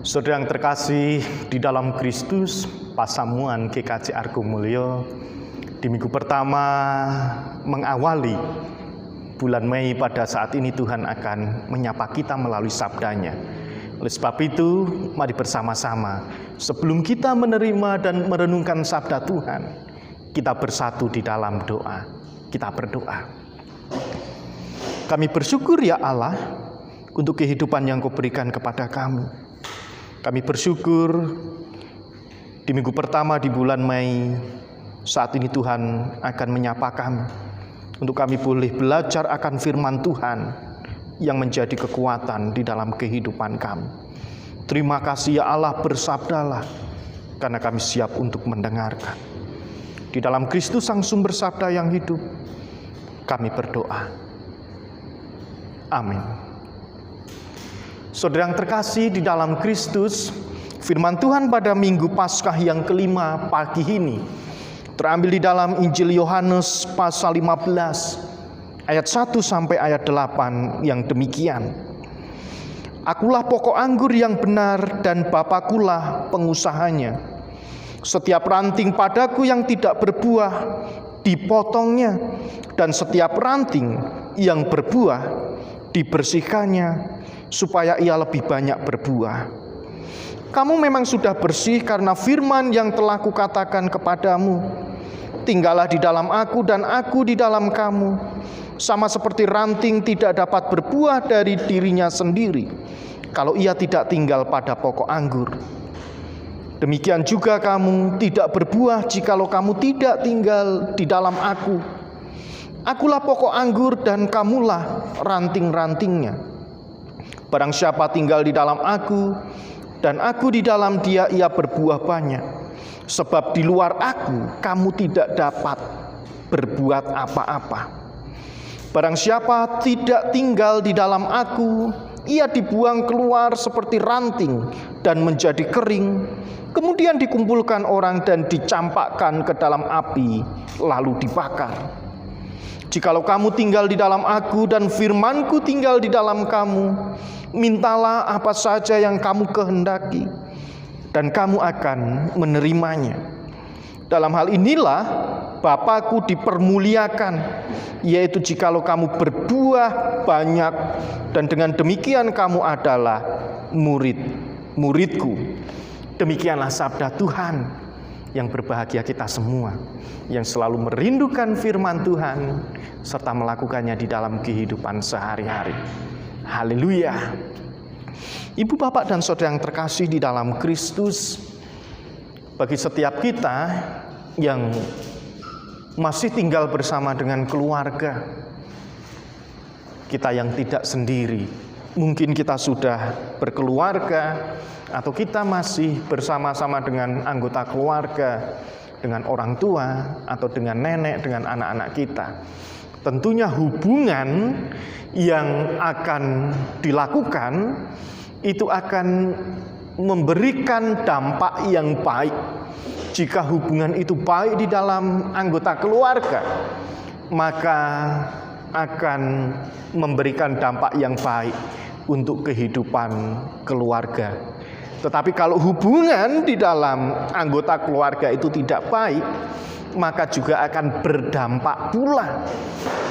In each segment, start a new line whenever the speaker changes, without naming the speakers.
Saudara yang terkasih di dalam Kristus, pasamuan GKJ Argo Mulyo di minggu pertama mengawali bulan Mei. Pada saat ini Tuhan akan menyapa kita melalui sabdanya. Oleh sebab itu, mari bersama-sama sebelum kita menerima dan merenungkan sabda Tuhan, kita bersatu di dalam doa. Kita berdoa. Kami bersyukur ya Allah untuk kehidupan yang Kau berikan kepada kami. Kami bersyukur di minggu pertama di bulan Mei, saat ini Tuhan akan menyapa kami, untuk kami boleh belajar akan firman Tuhan yang menjadi kekuatan di dalam kehidupan kami. Terima kasih ya Allah, bersabdalah, karena kami siap untuk mendengarkan. Di dalam Kristus Sang Sumber Sabda yang hidup, kami berdoa. Amin. Saudara yang terkasih di dalam Kristus, firman Tuhan pada Minggu Paskah yang kelima pagi ini terambil di dalam Injil Yohanes pasal 15 ayat 1 sampai ayat 8 yang demikian. Akulah pokok anggur yang benar dan Bapakulah pengusahanya. Setiap ranting padaku yang tidak berbuah dipotongnya, dan setiap ranting yang berbuah dibersihkannya, supaya ia lebih banyak berbuah. Kamu memang sudah bersih karena firman yang telah kukatakan kepadamu. Tinggallah di dalam aku dan aku di dalam kamu. Sama seperti ranting tidak dapat berbuah dari dirinya sendiri kalau ia tidak tinggal pada pokok anggur. Demikian juga kamu tidak berbuah jikalau kamu tidak tinggal di dalam aku. Akulah pokok anggur dan kamulah ranting-rantingnya. Barang siapa tinggal di dalam aku dan aku di dalam dia, ia berbuah banyak. Sebab di luar aku kamu tidak dapat berbuat apa-apa. Barang siapa tidak tinggal di dalam aku, ia dibuang keluar seperti ranting dan menjadi kering. Kemudian dikumpulkan orang dan dicampakkan ke dalam api, lalu dibakar. Jikalau kamu tinggal di dalam aku dan firmanku tinggal di dalam kamu, mintalah apa saja yang kamu kehendaki, dan kamu akan menerimanya. Dalam hal inilah Bapakku dipermuliakan, yaitu jikalau kamu berbuah banyak, dan dengan demikian kamu adalah murid-muridku. Demikianlah sabda Tuhan. Yang berbahagia kita semua yang selalu merindukan firman Tuhan serta melakukannya di dalam kehidupan sehari-hari. Haleluya. Ibu, bapak, dan saudara yang terkasih di dalam Kristus, bagi setiap kita yang masih tinggal bersama dengan keluarga, kita yang tidak sendiri, mungkin kita sudah berkeluarga, atau kita masih bersama-sama dengan anggota keluarga, dengan orang tua, atau dengan nenek, dengan anak-anak kita. Tentunya hubungan yang akan dilakukan itu akan memberikan dampak yang baik. Jika hubungan itu baik di dalam anggota keluarga, maka akan memberikan dampak yang baik untuk kehidupan keluarga. Tetapi kalau hubungan di dalam anggota keluarga itu tidak baik, maka juga akan berdampak pula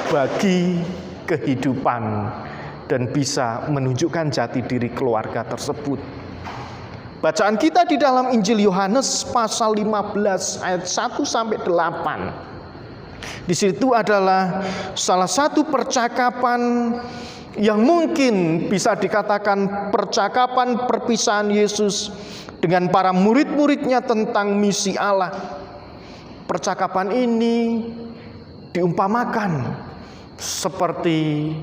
bagi kehidupan dan bisa menunjukkan jati diri keluarga tersebut. Bacaan kita di dalam Injil Yohanes pasal 15 ayat 1 sampai 8. Di situ adalah salah satu percakapan yang mungkin bisa dikatakan percakapan perpisahan Yesus dengan para murid-muridnya tentang misi Allah. Percakapan ini diumpamakan seperti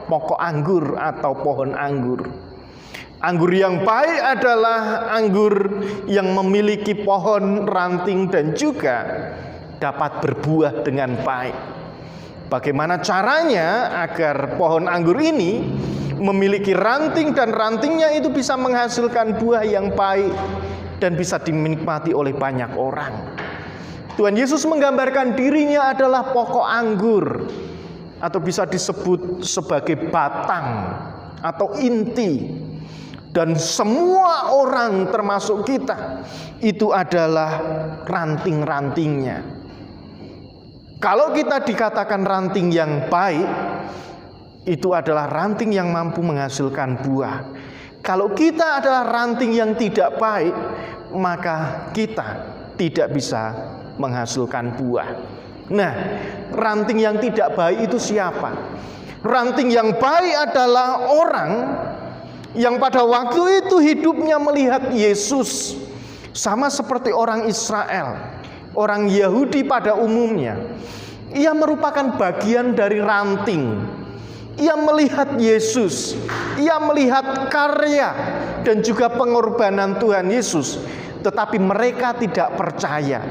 pokok anggur atau pohon anggur. Anggur yang baik adalah anggur yang memiliki pohon, ranting, dan juga dapat berbuah dengan baik. Bagaimana caranya agar pohon anggur ini memiliki ranting dan rantingnya itu bisa menghasilkan buah yang baik dan bisa dinikmati oleh banyak orang. Tuhan Yesus menggambarkan dirinya adalah pokok anggur, atau bisa disebut sebagai batang atau inti Dan semua orang termasuk kita itu adalah ranting-rantingnya. Kalau kita dikatakan ranting yang baik, itu adalah ranting yang mampu menghasilkan buah. Kalau kita adalah ranting yang tidak baik, maka kita tidak bisa menghasilkan buah. Nah, ranting yang tidak baik itu siapa? Ranting yang baik adalah orang yang pada waktu itu hidupnya melihat Yesus, sama seperti orang Israel, orang Yahudi pada umumnya. Ia merupakan bagian dari ranting. Ia melihat Yesus, ia melihat karya dan juga pengorbanan Tuhan Yesus, tetapi mereka tidak percaya.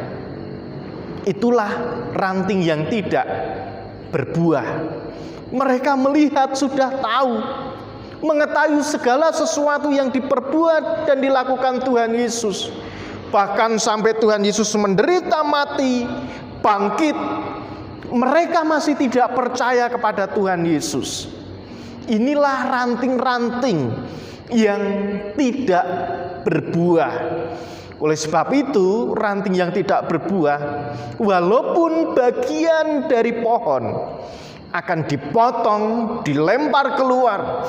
Itulah ranting yang tidak berbuah. Mereka melihat, sudah tahu, mengetahui segala sesuatu yang diperbuat dan dilakukan Tuhan Yesus. Bahkan sampai Tuhan Yesus menderita mati, bangkit, mereka masih tidak percaya kepada Tuhan Yesus. Inilah ranting-ranting yang tidak berbuah. Oleh sebab itu, ranting yang tidak berbuah, walaupun bagian dari pohon, akan dipotong, dilempar keluar,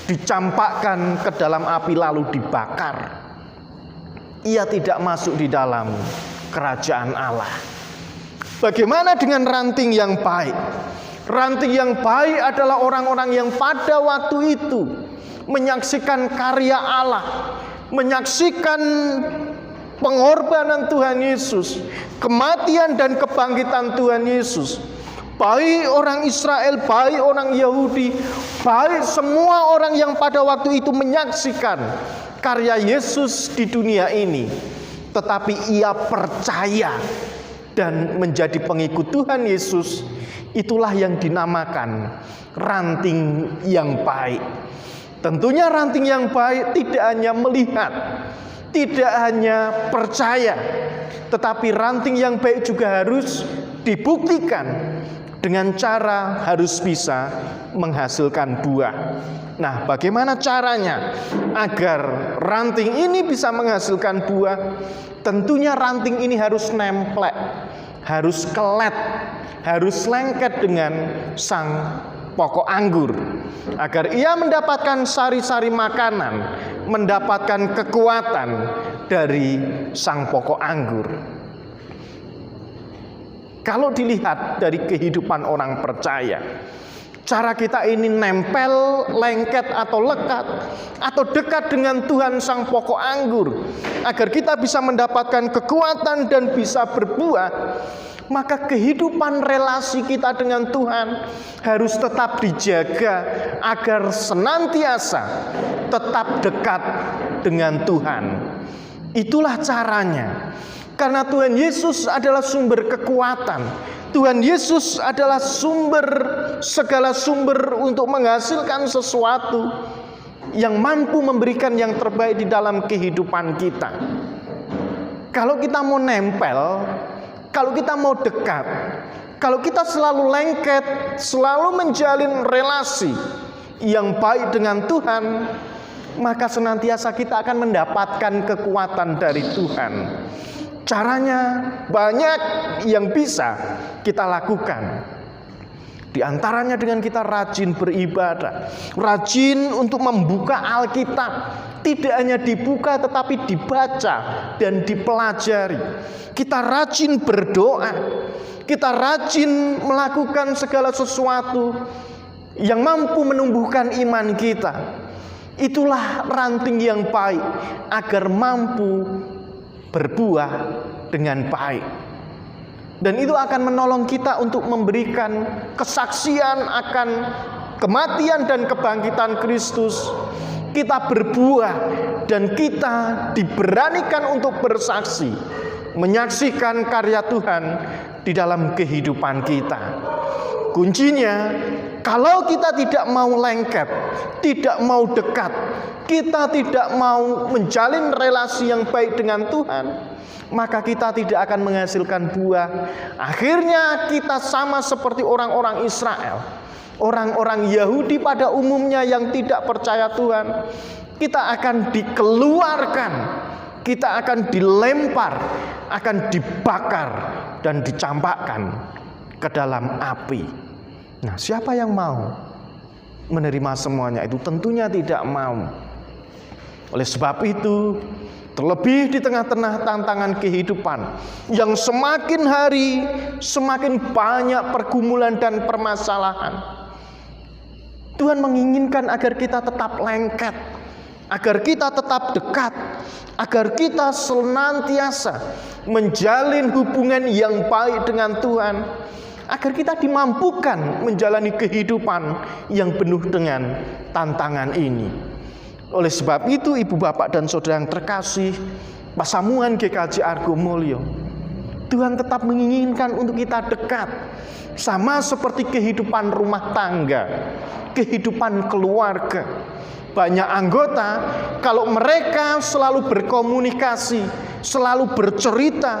dicampakkan ke dalam api lalu dibakar. Ia tidak masuk di dalam kerajaan Allah. Bagaimana dengan ranting yang baik? Ranting yang baik adalah orang-orang yang pada waktu itu menyaksikan karya Allah, menyaksikan pengorbanan Tuhan Yesus, kematian dan kebangkitan Tuhan Yesus. Baik orang Israel, baik orang Yahudi, baik semua orang yang pada waktu itu menyaksikan karya Yesus di dunia ini, tetapi ia percaya dan menjadi pengikut Tuhan Yesus. Itulah yang dinamakan ranting yang baik. Tentunya ranting yang baik tidak hanya melihat, tidak hanya percaya, tetapi ranting yang baik juga harus dibuktikan dengan cara harus bisa menghasilkan buah. Nah, bagaimana caranya agar ranting ini bisa menghasilkan buah? Tentunya ranting ini harus nemplek, harus kelet, harus lengket dengan sang pokok anggur, agar ia mendapatkan sari-sari makanan, mendapatkan kekuatan dari sang pokok anggur. Kalau dilihat dari kehidupan orang percaya, cara kita ini nempel, lengket atau lekat atau dekat dengan Tuhan sang pokok anggur, agar kita bisa mendapatkan kekuatan dan bisa berbuah, maka kehidupan relasi kita dengan Tuhan harus tetap dijaga agar senantiasa tetap dekat dengan Tuhan. Itulah caranya. Karena Tuhan Yesus adalah sumber kekuatan. Tuhan Yesus adalah segala sumber untuk menghasilkan sesuatu yang mampu memberikan yang terbaik di dalam kehidupan kita. Kalau kita mau nempel, kalau kita mau dekat, kalau kita selalu lengket, selalu menjalin relasi yang baik dengan Tuhan, maka senantiasa kita akan mendapatkan kekuatan dari Tuhan. Caranya banyak yang bisa kita lakukan. Di antaranya dengan kita rajin beribadah, rajin untuk membuka Alkitab. Tidak hanya dibuka tetapi dibaca dan dipelajari. Kita rajin berdoa, kita rajin melakukan segala sesuatu yang mampu menumbuhkan iman kita. Itulah ranting yang baik agar mampu berbuah dengan baik. Dan itu akan menolong kita untuk memberikan kesaksian akan kematian dan kebangkitan Kristus. Kita berbuah dan kita diberanikan untuk bersaksi, menyaksikan karya Tuhan di dalam kehidupan kita. Kuncinya, kalau kita tidak mau lengket, tidak mau dekat, kita tidak mau menjalin relasi yang baik dengan Tuhan, maka kita tidak akan menghasilkan buah. Akhirnya kita sama seperti orang-orang Israel, orang-orang Yahudi pada umumnya yang tidak percaya Tuhan. kita akan dikeluarkan, kita akan dilempar, akan dibakar dan dicampakkan ke dalam api. Nah, siapa yang mau menerima semuanya itu? Tentunya tidak mau. Oleh sebab itu, terlebih di tengah-tengah tantangan kehidupan yang semakin hari semakin banyak pergumulan dan permasalahan, Tuhan menginginkan agar kita tetap lengket, agar kita tetap dekat, agar kita senantiasa menjalin hubungan yang baik dengan Tuhan, agar kita dimampukan menjalani kehidupan yang penuh dengan tantangan ini. Oleh sebab itu, ibu bapak dan saudara yang terkasih, Pasamuan GKJ Argo Mulyo, Tuhan tetap menginginkan untuk kita dekat, sama seperti kehidupan rumah tangga, kehidupan keluarga. Banyak anggota, kalau mereka selalu berkomunikasi, selalu bercerita,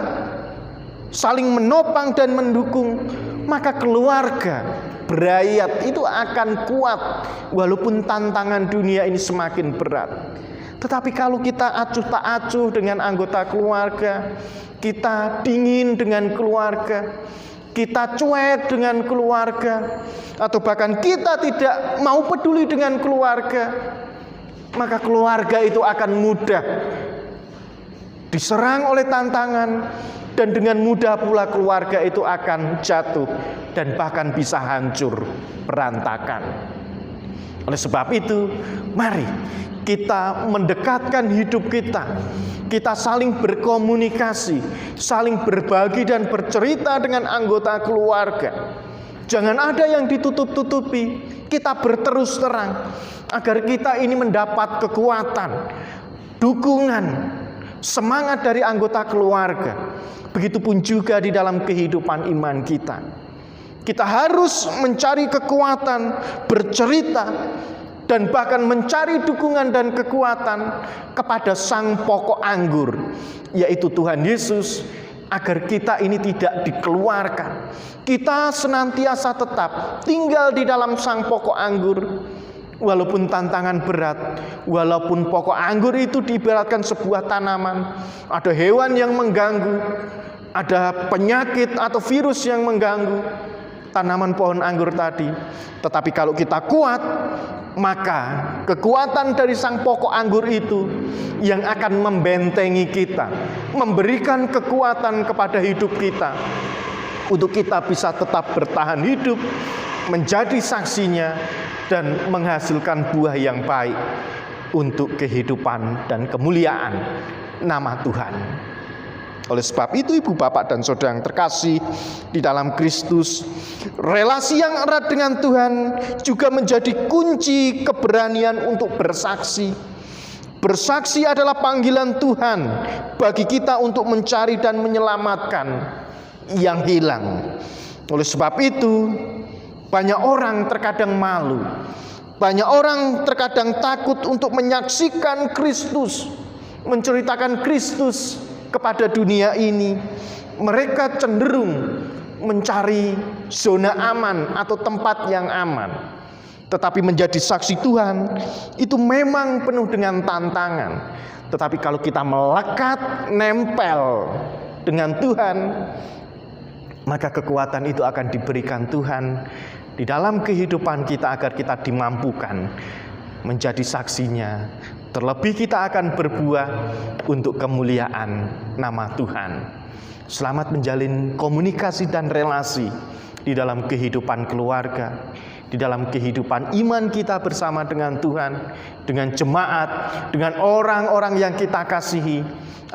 saling menopang dan mendukung, maka keluarga berayat itu akan kuat walaupun tantangan dunia ini semakin berat. Tetapi kalau kita acuh tak acuh dengan anggota keluarga, kita dingin dengan keluarga, kita cuek dengan keluarga, atau bahkan kita tidak mau peduli dengan keluarga, maka keluarga itu akan mudah diserang oleh tantangan, dan dengan mudah pula keluarga itu akan jatuh dan bahkan bisa hancur berantakan. Oleh sebab itu, mari kita mendekatkan hidup kita. Kita saling berkomunikasi, saling berbagi dan bercerita dengan anggota keluarga. Jangan ada yang ditutup-tutupi. Kita berterus terang agar kita ini mendapat kekuatan, dukungan, semangat dari anggota keluarga. Begitupun juga di dalam kehidupan iman kita. Kita harus mencari kekuatan, bercerita, dan bahkan mencari dukungan dan kekuatan kepada Sang Pokok Anggur, yaitu Tuhan Yesus, agar kita ini tidak dikeluarkan. Kita senantiasa tetap tinggal di dalam Sang Pokok Anggur. Walaupun tantangan berat, walaupun pokok anggur itu diibaratkan sebuah tanaman, ada hewan yang mengganggu, ada penyakit atau virus yang mengganggu tanaman pohon anggur tadi. Tetapi kalau kita kuat, maka kekuatan dari sang pokok anggur itu yang akan membentengi kita, memberikan kekuatan kepada hidup kita, untuk kita bisa tetap bertahan hidup, menjadi saksinya, dan menghasilkan buah yang baik untuk kehidupan dan kemuliaan nama Tuhan. Oleh sebab itu, ibu bapak dan saudara yang terkasih di dalam Kristus, relasi yang erat dengan Tuhan juga menjadi kunci keberanian untuk bersaksi. Bersaksi adalah panggilan Tuhan bagi kita untuk mencari dan menyelamatkan yang hilang. Oleh sebab itu, banyak orang terkadang malu, banyak orang terkadang takut untuk menyaksikan Kristus, menceritakan Kristus kepada dunia ini. Mereka cenderung mencari zona aman atau tempat yang aman. Tetapi menjadi saksi Tuhan itu memang penuh dengan tantangan. Tetapi kalau kita melekat, nempel dengan Tuhan, maka kekuatan itu akan diberikan Tuhan di dalam kehidupan kita agar kita dimampukan menjadi saksinya. Terlebih kita akan berbuah untuk kemuliaan nama Tuhan. Selamat menjalin komunikasi dan relasi di dalam kehidupan keluarga, di dalam kehidupan iman kita bersama dengan Tuhan, dengan jemaat, dengan orang-orang yang kita kasihi,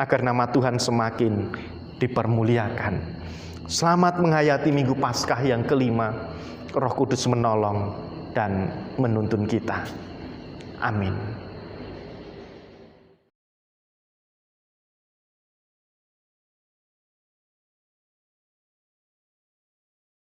agar nama Tuhan semakin dipermuliakan. Selamat menghayati Minggu Paskah yang kelima. Roh Kudus menolong dan menuntun kita. Amin.